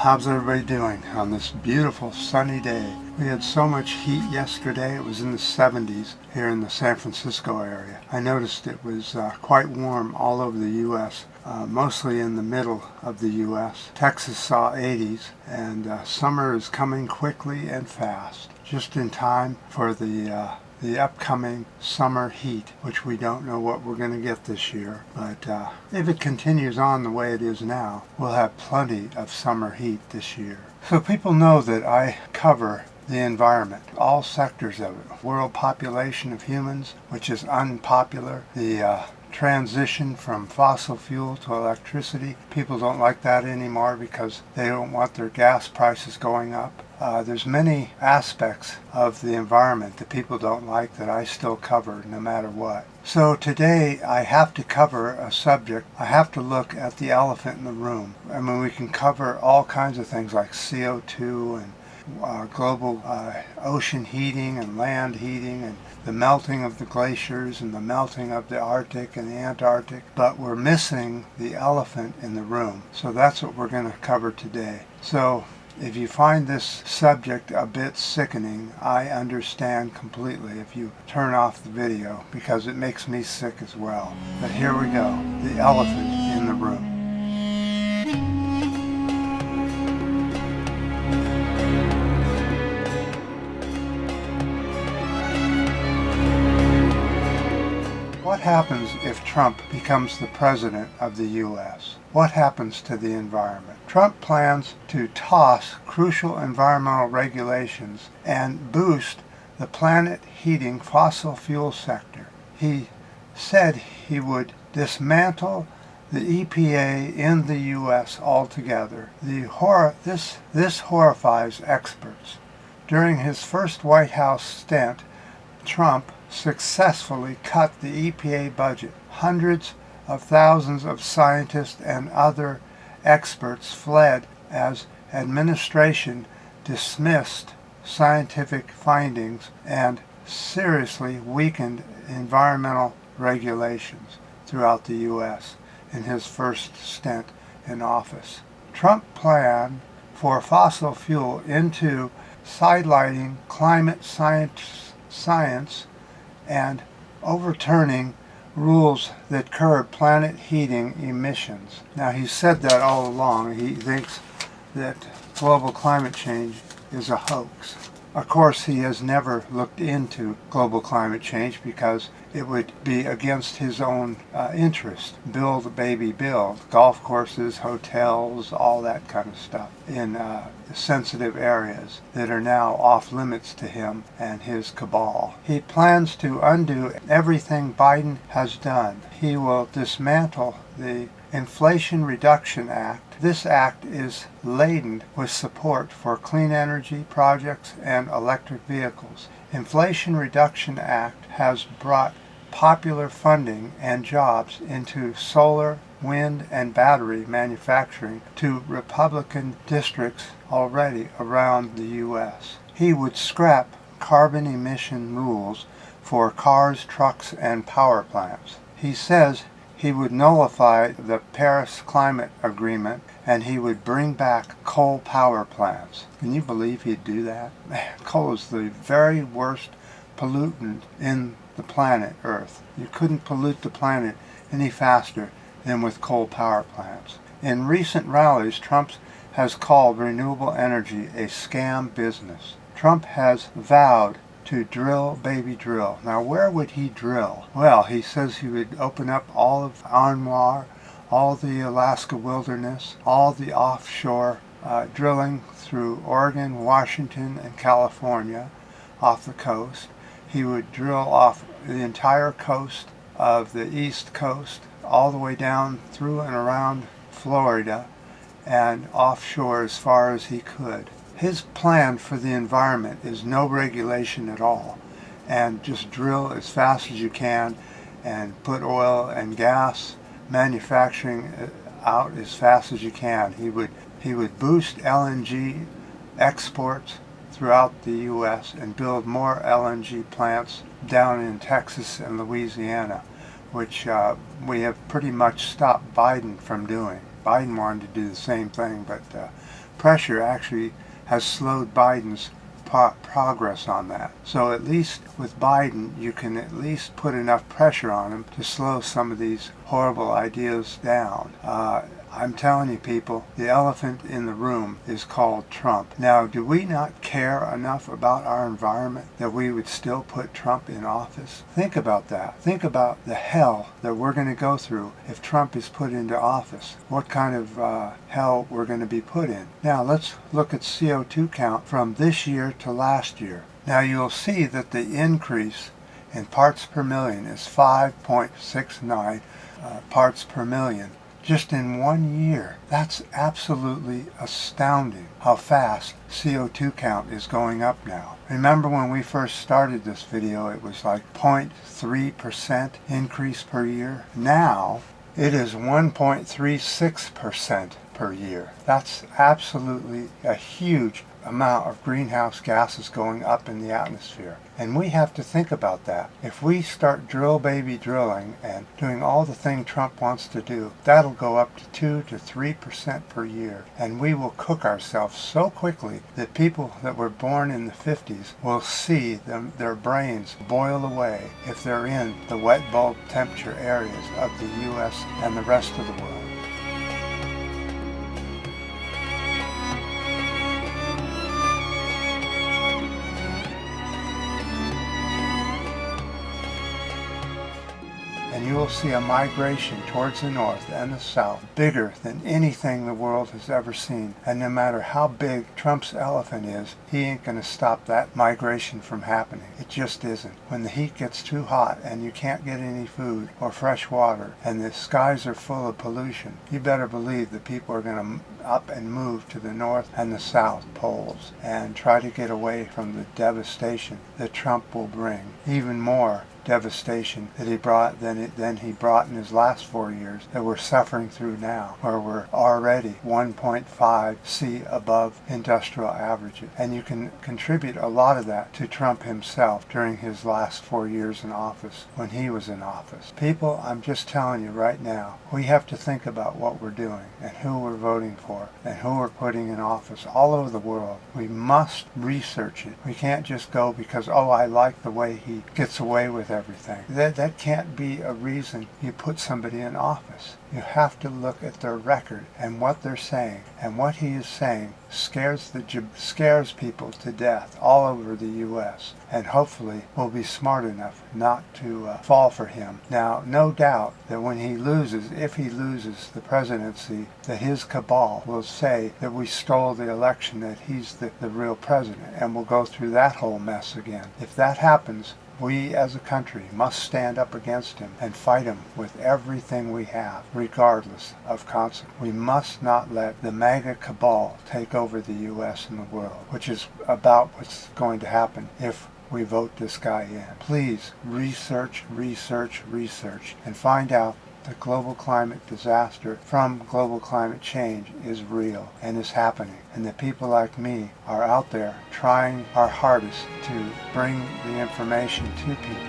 how's everybody doing on this beautiful sunny day? We had so much heat yesterday. It was in the 70s here in the San Francisco area. I noticed it was quite warm all over the U.S., mostly in the middle of the U.S. Texas saw 80s, and summer is coming quickly and fast, just in time for the upcoming summer heat, which we don't know what we're going to get this year. But if it continues on the way it is now, we'll have plenty of summer heat this year. So people know that I cover the environment, all sectors of it. World population of humans, which is unpopular. The transition from fossil fuel to electricity. People don't like that anymore because they don't want their gas prices going up. There's many aspects of the environment that people don't like that I still cover no matter what. So today I have to cover a subject. I have to look at the elephant in the room. I mean, we can cover all kinds of things like CO2 and global ocean heating and land heating and the melting of the glaciers and the melting of the Arctic and the Antarctic, but we're missing the elephant in the room. So that's what we're going to cover today. So if you find this subject a bit sickening, I understand completely if you turn off the video, because it makes me sick as well. But here we go, the elephant in the room. What happens if Trump becomes the president of the U.S.? What happens to the environment? Trump plans to toss crucial environmental regulations and boost the planet-heating fossil fuel sector. He said he would dismantle the EPA in the U.S. altogether. This horrifies experts. During his first White House stint, Trump successfully cut the EPA budget. Hundreds of thousands of scientists and other experts fled as administration dismissed scientific findings and seriously weakened environmental regulations throughout the U.S. in his first stint in office. Trump planned for fossil fuel into sidelighting climate science and overturning rules that curb planet heating emissions. Now, he said that all along. He thinks that global climate change is a hoax. Of course, he has never looked into global climate change because it would be against his own interest. Build, baby, build. Golf courses, hotels, all that kind of stuff in sensitive areas that are now off limits to him and his cabal. He plans to undo everything Biden has done. He will dismantle the Inflation Reduction Act. This act is laden with support for clean energy projects and electric vehicles. Inflation Reduction Act has brought popular funding and jobs into solar, wind, and battery manufacturing to Republican districts already around the U.S. He would scrap carbon emission rules for cars, trucks, and power plants. He says he would nullify the Paris Climate Agreement, and he would bring back coal power plants. Can you believe he'd do that? Man, coal is the very worst pollutant in the planet Earth. You couldn't pollute the planet any faster than with coal power plants. In recent rallies, Trump has called renewable energy a scam business. Trump has vowed to drill, baby, drill. Now, where would he drill? Well, he says he would open up all of ANWR, all the Alaska wilderness, all the offshore drilling through Oregon, Washington, and California off the coast. He would drill off the entire coast of the East Coast, all the way down through and around Florida, and offshore as far as he could. His plan for the environment is no regulation at all, and just drill as fast as you can and put oil and gas manufacturing out as fast as you can. He would boost LNG exports throughout the U.S. and build more LNG plants down in Texas and Louisiana, which we have pretty much stopped Biden from doing. Biden wanted to do the same thing, but pressure actually has slowed Biden's progress on that. So at least with Biden, you can at least put enough pressure on him to slow some of these horrible ideas down. I'm telling you people, the elephant in the room is called Trump. Now, do we not care enough about our environment that we would still put Trump in office? Think about that. Think about the hell that we're going to go through if Trump is put into office. What kind of hell we're going to be put in. Now, let's look at CO2 count from this year to last year. Now, you'll see that the increase in parts per million is 5.69 parts per million. Just in 1 year. That's absolutely astounding how fast CO2 count is going up now. Remember when we first started this video, it was like 0.3% increase per year. Now it is 1.36% per year. That's absolutely a huge amount of greenhouse gases going up in the atmosphere. And we have to think about that. If we start drill baby drilling and doing all the things Trump wants to do, that'll go up to 2 to 3% per year. And we will cook ourselves so quickly that people that were born in the 50s will see their brains boil away if they're in the wet bulb temperature areas of the U.S. and the rest of the world. And you will see a migration towards the north and the south bigger than anything the world has ever seen. And no matter how big Trump's elephant is, he ain't going to stop that migration from happening. It just isn't. When the heat gets too hot and you can't get any food or fresh water and the skies are full of pollution, you better believe that people are going to up and move to the north and the south poles and try to get away from the devastation that Trump will bring. Even more devastation that he brought than he brought in his last 4 years that we're suffering through now, where we're already 1.5 C above industrial averages. And you can contribute a lot of that to Trump himself during his last 4 years in office, when he was in office. People, I'm just telling you right now, we have to think about what we're doing and who we're voting for and who we're putting in office all over the world. We must research it. We can't just go because, oh, I like the way he gets away with everything. That can't be a reason you put somebody in office. You have to look at their record and what they're saying, and what he is saying scares people to death all over the U.S. and hopefully we'll be smart enough not to fall for him. Now, no doubt that when he loses, if he loses the presidency, that his cabal will say that we stole the election, that he's the real president, and we'll go through that whole mess again. If that happens, we as a country must stand up against him and fight him with everything we have, regardless of consequence. We must not let the MAGA cabal take over the U.S. and the world, which is about what's going to happen if we vote this guy in. Please research, and find out that global climate disaster from global climate change is real and is happening, and that people like me are out there trying our hardest to bring the information to people.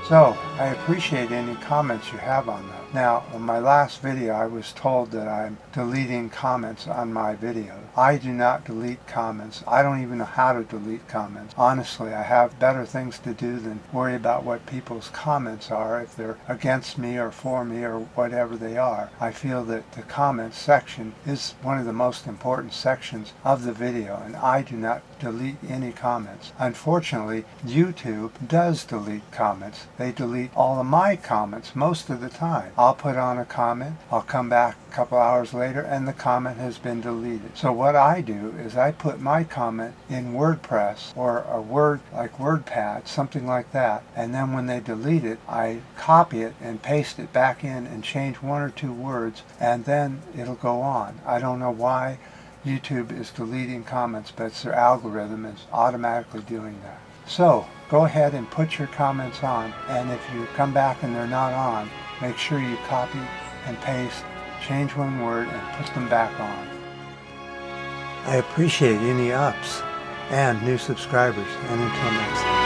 So, I appreciate any comments you have on that. Now, in my last video, I was told that I'm deleting comments on my video. I do not delete comments. I don't even know how to delete comments. Honestly, I have better things to do than worry about what people's comments are, if they're against me or for me or whatever they are. I feel that the comments section is one of the most important sections of the video, and I do not delete any comments. Unfortunately, YouTube does delete comments. They delete all of my comments most of the time. I'll put on a comment, I'll come back a couple hours later, and the comment has been deleted. So what I do is I put my comment in WordPress or a WordPad, something like that, and then when they delete it, I copy it and paste it back in and change 1 or 2 words, and then it'll go on. I don't know why YouTube is deleting comments, but it's their algorithm is automatically doing that. So go ahead and put your comments on, and if you come back and they're not on, make sure you copy and paste, change 1 word, and put them back on. I appreciate any ups and new subscribers, and until next time.